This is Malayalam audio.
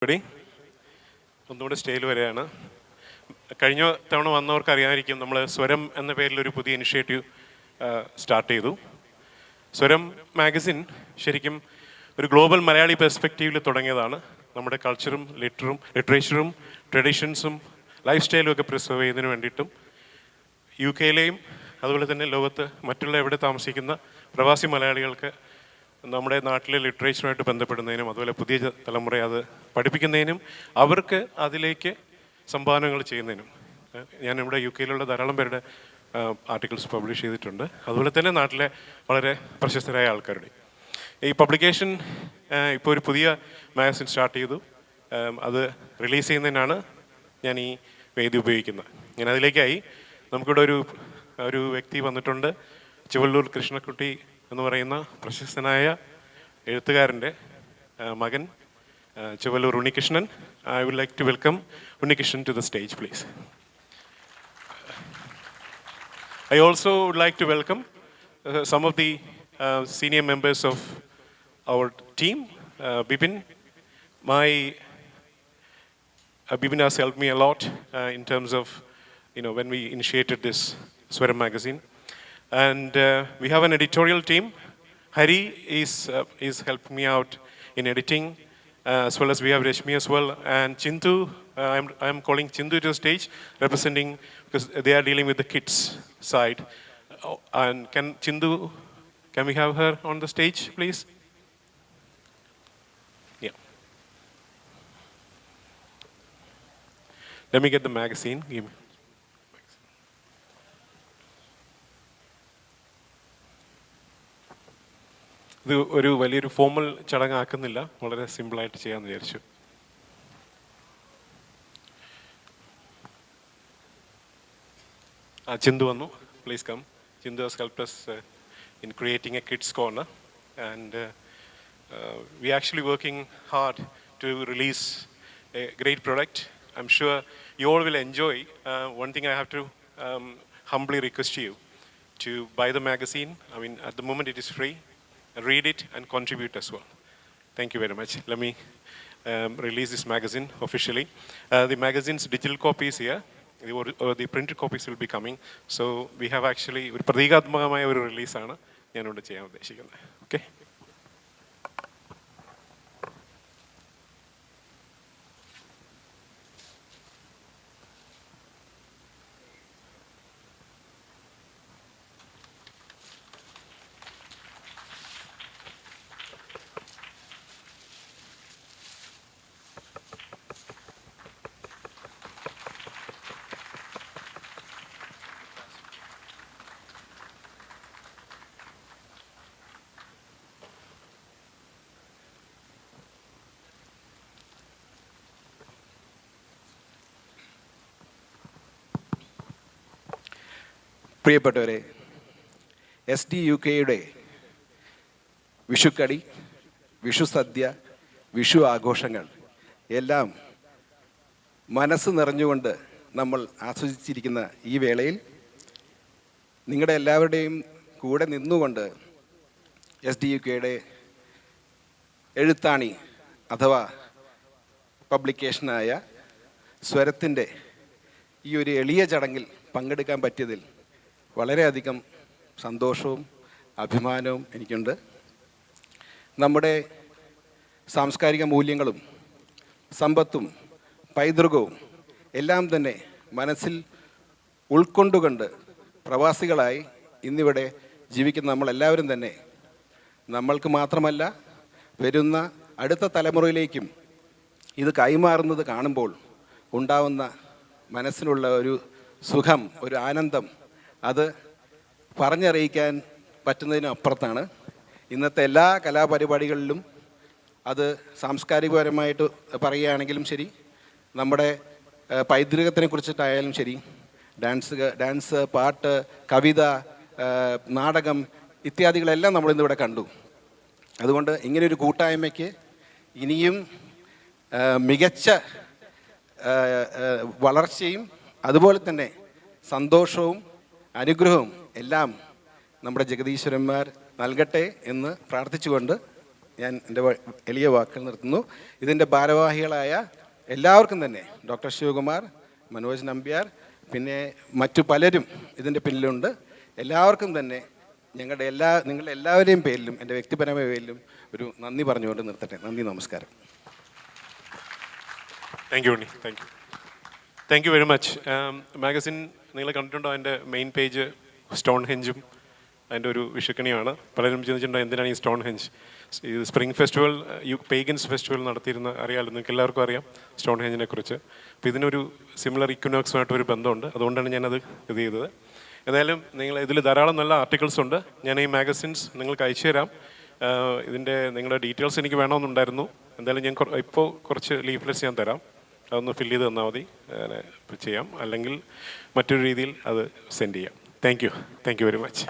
ഇവിടെ ഒന്നുകൂടെ സ്റ്റേജിൽ വരികയാണ്. കഴിഞ്ഞ തവണ വന്നവർക്ക് അറിയാമായിരിക്കും, നമ്മൾ സ്വരം എന്ന പേരിലൊരു പുതിയ ഇനിഷ്യേറ്റീവ് സ്റ്റാർട്ട് ചെയ്തു. സ്വരം മാഗസിൻ ശരിക്കും ഒരു ഗ്ലോബൽ മലയാളി പെർസ്പെക്റ്റീവിൽ തുടങ്ങിയതാണ്. നമ്മുടെ കൾച്ചറും ലിറ്ററേച്ചറും ട്രഡീഷൻസും ലൈഫ് സ്റ്റൈലും ഒക്കെ പ്രിസർവ് ചെയ്യുന്നതിന് വേണ്ടിയിട്ടും യു കെയിലെയും അതുപോലെ തന്നെ ലോകത്ത് മറ്റുള്ള എവിടെ താമസിക്കുന്ന പ്രവാസി മലയാളികൾക്ക് നമ്മുടെ നാട്ടിലെ ലിറ്ററേച്ചറുമായിട്ട് ബന്ധപ്പെടുന്നതിനും അതുപോലെ പുതിയ തലമുറയെ അത് പഠിപ്പിക്കുന്നതിനും അവർക്ക് അതിലേക്ക് സംഭാവനകൾ ചെയ്യുന്നതിനും ഞാൻ ഇവിടെ യു കെയിലുള്ള ധാരാളം പേരുടെ ആർട്ടിക്കിൾസ് പബ്ലിഷ് ചെയ്തിട്ടുണ്ട്. അതുപോലെ തന്നെ നാട്ടിലെ വളരെ പ്രശസ്തരായ ആൾക്കാരുടെ ഈ പബ്ലിക്കേഷൻ ഇപ്പോൾ ഒരു പുതിയ മാഗസിൻ സ്റ്റാർട്ട് ചെയ്തു. അത് റിലീസ് ചെയ്യുന്നതിനാണ് ഞാൻ ഈ വേദി ഉപയോഗിക്കുന്നത്. ഞാൻ അതിലേക്കായി നമുക്കിവിടെ ഒരു വ്യക്തി വന്നിട്ടുണ്ട്. ചുവല്ലൂർ കൃഷ്ണക്കുട്ടി എന്ന് പറയുന്ന പ്രശസ്തനായ എഴുത്തുകാരൻ്റെ മകൻ Chuvallur Unnikrishnan. I would like to welcome Unnikrishnan to the stage please. I also would like to welcome some of the senior members of our team. Bipin has helped me a lot in terms of, when we initiated this Swaram magazine. And we have an editorial team. Hari is helping me out in editing, as well as we have Reshmi as well. And Chintu, I'm calling Chintu to the stage, representing, because they are dealing with the kids side. And can we have her on the stage, please? Yeah. Let me get the magazine. Give me. ഇത് ഒരു വലിയൊരു ഫോമൽ ചടങ്ങാക്കുന്നില്ല, വളരെ സിമ്പിളായിട്ട് ചെയ്യാമെന്ന് വിചാരിച്ചു. Chindu Vannu, please come. Chindu has helped us in creating a kids corner, and we are actually working hard to release a great product. I'm sure you all will enjoy. One thing I have to humbly request you to buy the magazine. I mean, at the moment it is free. Read it and contribute as well. Thank you very much. Let me release this magazine officially. The magazine's digital copy is here. The printed copies will be coming. So we have actually ഒരു പ്രതീകാത്മകമായ ഒരു റിലീസാണ് ഞാനിവിടെ ചെയ്യാൻ ഉദ്ദേശിക്കുന്നത്. ഓക്കെ, പ്രിയപ്പെട്ടവരെ, SDUKയുടെ വിഷുക്കടി, വിഷു സദ്യ, വിഷു ആഘോഷങ്ങൾ എല്ലാം മനസ്സ് നിറഞ്ഞുകൊണ്ട് നമ്മൾ ആസ്വദിച്ചിരിക്കുന്ന ഈ വേളയിൽ നിങ്ങളുടെ എല്ലാവരുടെയും കൂടെ നിന്നുകൊണ്ട് SDUKയുടെ എഴുത്താണി അഥവാ പബ്ലിക്കേഷനായ സ്വരത്തിൻ്റെ ഈ ഒരു എളിയ ചടങ്ങിൽ പങ്കെടുക്കാൻ പറ്റിയതിൽ വളരെയധികം സന്തോഷവും അഭിമാനവും എനിക്കുണ്ട്. നമ്മുടെ സാംസ്കാരിക മൂല്യങ്ങളും സമ്പത്തും പൈതൃകവും എല്ലാം തന്നെ മനസ്സിൽ ഉൾക്കൊണ്ടുകൊണ്ട് പ്രവാസികളായി ഇന്നിവിടെ ജീവിക്കുന്ന നമ്മളെല്ലാവരും തന്നെ നമ്മൾക്ക് മാത്രമല്ല വരുന്ന അടുത്ത തലമുറയിലേക്കും ഇത് കൈമാറുന്നത് കാണുമ്പോൾ ഉണ്ടാവുന്ന മനസ്സിനുള്ള ഒരു സുഖം, ഒരു ആനന്ദം, അത് പറഞ്ഞറിയിക്കാൻ പറ്റുന്നതിനും അപ്പുറത്താണ്. ഇന്നത്തെ എല്ലാ കലാപരിപാടികളിലും അത് സാംസ്കാരികപരമായിട്ട് പറയുകയാണെങ്കിലും ശരി, നമ്മുടെ പൈതൃകത്തിനെ കുറിച്ചിട്ടായാലും ശരി, ഡാൻസ്, പാട്ട്, കവിത, നാടകം ഇത്യാദികളെല്ലാം നമ്മളിന്നിവിടെ കണ്ടു. അതുകൊണ്ട് ഇങ്ങനെയൊരു കൂട്ടായ്മയ്ക്ക് ഇനിയും മികച്ച വളർച്ചയും അതുപോലെ തന്നെ സന്തോഷവും അനുഗ്രഹവും എല്ലാം നമ്മുടെ ജഗദീശ്വരന്മാർ നൽകട്ടെ എന്ന് പ്രാർത്ഥിച്ചുകൊണ്ട് ഞാൻ എൻ്റെ എളിയ വാക്കുകൾ നിർത്തുന്നു. ഇതിൻ്റെ ഭാരവാഹികളായ എല്ലാവർക്കും തന്നെ ഡോക്ടർ ശിവകുമാർ, മനോജ് നമ്പ്യാർ, പിന്നെ മറ്റു പലരും ഇതിൻ്റെ പിന്നിലുണ്ട്. എല്ലാവർക്കും തന്നെ നിങ്ങളുടെ എല്ലാവരെയും പേരിലും എൻ്റെ വ്യക്തിപരമായ പേരിലും ഒരു നന്ദി പറഞ്ഞുകൊണ്ട് നിർത്തട്ടെ. നന്ദി, നമസ്കാരം. Thank you Unni, thank you very much. Magazine നിങ്ങൾ കണ്ടിട്ടുണ്ടോ? അതിൻ്റെ മെയിൻ പേജ് സ്റ്റോൺ ഹെഞ്ചും അതിൻ്റെ ഒരു വിഷുക്കണിയാണ്. പലരും ചിന്തിച്ചിട്ടുണ്ടോ എന്തിനാണ് ഈ സ്റ്റോൺ ഹെഞ്ച്? ഈ സ്പ്രിംഗ് ഫെസ്റ്റിവൽ, പേഗൻസ് ഫെസ്റ്റിവൽ നടത്തിയിരുന്ന അറിയാമല്ലോ, നിങ്ങൾക്ക് എല്ലാവർക്കും അറിയാം സ്റ്റോൺ ഹെഞ്ചിനെ കുറിച്ച്. അപ്പോൾ ഇതിനൊരു സിമിലർ ഇക്വിനോക്സുമായിട്ടൊരു ബന്ധമുണ്ട്. അതുകൊണ്ടാണ് ഞാനത് ഇത് ചെയ്തത്. ഏതായാലും നിങ്ങൾ ഇതിൽ ധാരാളം നല്ല ആർട്ടിക്കിൾസ് ഉണ്ട്. ഞാൻ ഈ മാഗസിൻസ് നിങ്ങൾക്ക് അയച്ചു തരാം. ഇതിൻ്റെ നിങ്ങളുടെ ഡീറ്റെയിൽസ് എനിക്ക് വേണമെന്നുണ്ടായിരുന്നു. എന്തായാലും ഞാൻ ഇപ്പോൾ കുറച്ച് ലീഫ്ലെറ്റ്സ് ഞാൻ തരാം. അതൊന്ന് ഫില്ല് ചെയ്ത് തന്നാൽ മതി. ചെയ്യാം, അല്ലെങ്കിൽ മറ്റൊരു രീതിയിൽ അത് സെൻഡ് ചെയ്യാം. Thank you very much.